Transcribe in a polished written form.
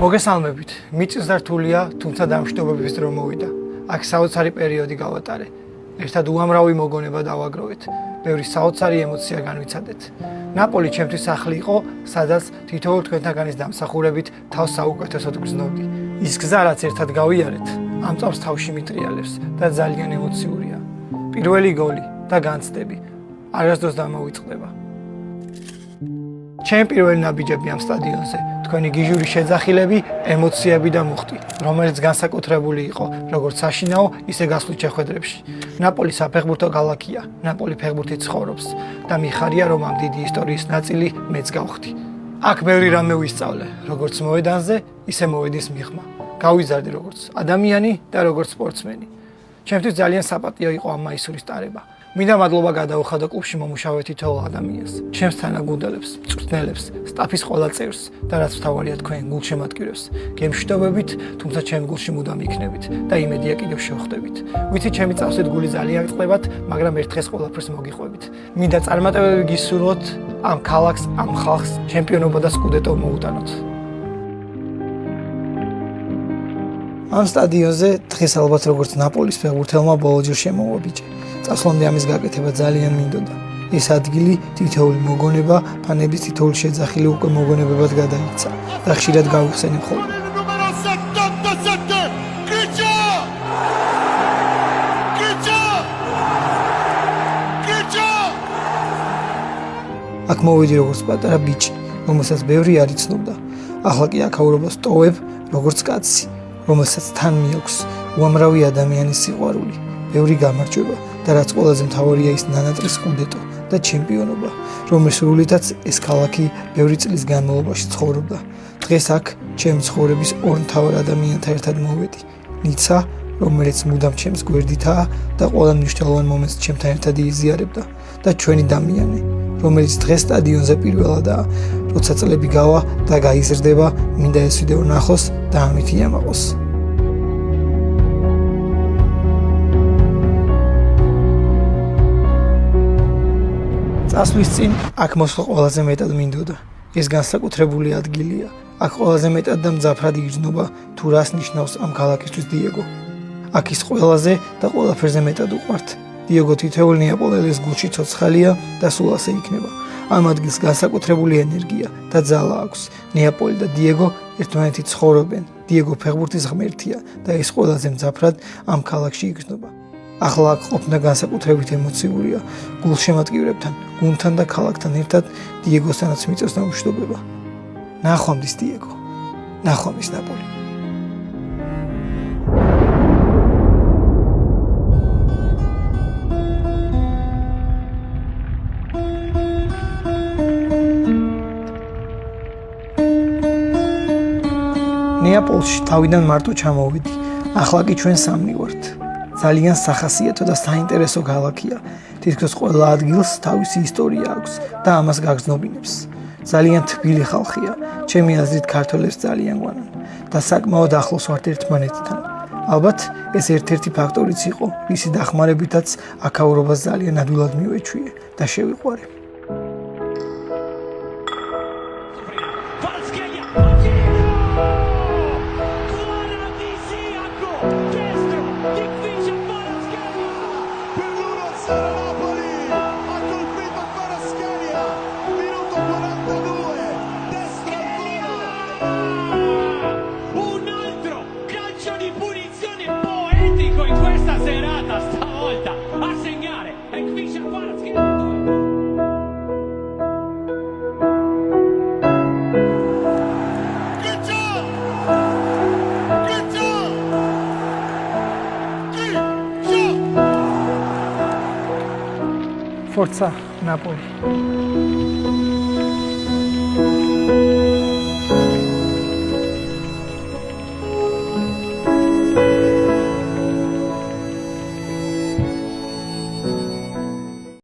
მოგესალმებით. მიწის და რთულია, თუმცა დამშვიდობების დრო მოვიდა. აქ საოცარი პერიოდი გავატარე. ერთად უამრავი მოგონება დავაგროვეთ. ბევრი საოცარი ემოცია განვიცადეთ. ნაპოლი ჩემთვის სახლი იყო, სადაც თითოეულ თქვენთაგანის დამსახურებით თავს საუკეთესოდ გრძნობდი. ის გზა, რაც ერთად გავიარეთ, ამ წამს თავში მიტრიალებს და ძალიან ემოციურია. პირველი გოლი და განცდები არასდროს დამოვიწყდება. ჩემი პირველი ნაბიჯები ამ სტადიონზე, თქვენი გიჟური შეძახილები, ემოციები და მუხტი, რომელიც განსაკუთრებული იყო, როგორც საშინაო, ისე გასვლით შეხვედრებში. ნაპოლი საფეხბურთო ქალაქია, ნაპოლი ფეხბურთით ცხოვრობს და მიხარია, რომ ამ დიდი ისტორიის ნაწილი მეც გავხდი. აქ ბევრი რამე ვისწავლე, როგორც მოედანზე, ისე მოედის მიღმა. გავიზარდე როგორც ადამიანი და როგორც სპორტსმენი. ჩემთვის ძალიან საპატიო იყო ამ მაისურის ტარება. მინდა მადლობა გადაუხადო კლუბში მომუშავე თითოეულ ადამიანს, ჩემს თანაგუნდელებს, მწვრთნელებს, სტაფის ყველა წევრს და რაც მთავარია თქვენ გულშემატკივრებს. გემშვიდობებით, თუმცა ჩემ გულში მუდამ იქნებით და იმედია კიდევ შევხვდებით. ვიცი, ჩემი წავსით გული ძალიან წყდებათ, მაგრამ ერთ დღეს ყველაფერს მოგიყვებით. მინდა წარმატებები გისურვოთ ამ ქალაქს, ამ ხალხს, ჩემპიონობა და სკუდეტო მოუტანოთ. ამ სტადიონზე დღეს ალბათ როგორც ნაპოლის ფეხბურთელმა ბოლოჯერ შემოვაბიჭე. წასვლამდე ამის გაკეთება ძალიან მინდოდა. ეს ადგილი, თითოეული მოგონება, ფანების თითოეული შეძახილი უკვე მოგონებებად გადაიქცა და ხშირად გავიხსენებ ხოლმე. აქ მოვიდი როგორც პატარა ბიჭი, რომელსაც ბევრი არ იცნობდა. ახლა კი აქაურობას ტოვებ როგორც კაცი, რომელსაც თან მიაქვს უამრავი ადამიანის სიყვარული, ბევრი გამარჯვება და რაც ყველაზე მთავარია ის ნანატრის სკუდეტო და ჩემპიონობა, რომლის სრულითაც ეს ქალაქი ბევრი წლის განმავლობაში ცხოვრობდა. დღეს აქ ჩემი ცხოვრების ორ მთავარ ადამიანთან ერთად მოვედი. ნიცა, რომელიც მუდამ ჩემს გვერდითაა და ყველა მნიშვნელოვან მომენტს ჩემთან ერთად იზიარებდა და ჩვენი დამიანე, რომელიც დღეს სტადიონზე პირველადაა, როცა წლები გავა და გაიზრდება, მინდა ეს ვიდეო ნახოს და ამით იამაყოს. წასვლის წინ აქ მოსვლა ყველაზე მეტად მინდოდა. ეს განსაკუთრებული ადგილია. აქ ყველაზე მეტად და მძაფრად იგრძნობა თუ რას ნიშნავს ამ ქალაქისთვის დიეგო. აქ ის ყველაზე და ყველაფერზე მეტად უყვართ. დიეგო თითოეულ ნეაპოლელის გულში ცოცხალია და სულ ასე იქნება. ამ ადგილს განსაკუთრებული ენერგია და ძალა აქვს. ნეაპოლი და დიეგო ერთმანეთით ცხოვრობენ. დიეგო ფეხბურთის ღმერთია და ეს ყველაზე მძაფრად ამ ქალაქში იგრძნობა. ახლა აქ ყოფნა განსაკუთრებით ემოციურია. გულშემატკივრებთან, გუნდთან და ქალაქთან ერთად დიეგოსთანაც მიწევს დამშვიდობება. ნახვამდის დიეგო. ნახვამდის ნაპოლი. ნეაპოლში თავიდან მარტო ჩამოვიდი. ახლა კი ჩვენ სამნი ვართ. ძალიან სახასიათო და საინტერესო ქალაქია. თითქოს ყველა ადგილს თავისი ისტორია აქვს და ამას გაგრძნობინებს. ძალიან თბილი ხალხია. ჩემი აზრით ქართველებს ძალიან გვანან და საკმაოდ ახლოს ვართ ერთმანეთთან. ალბათ ეს ერთ-ერთი ფაქტორიც იყო, ისი დახმარებითაც აქაურობას ძალიან ადვილად მივეჩვიე და შევიყვარე. Forza Napoli.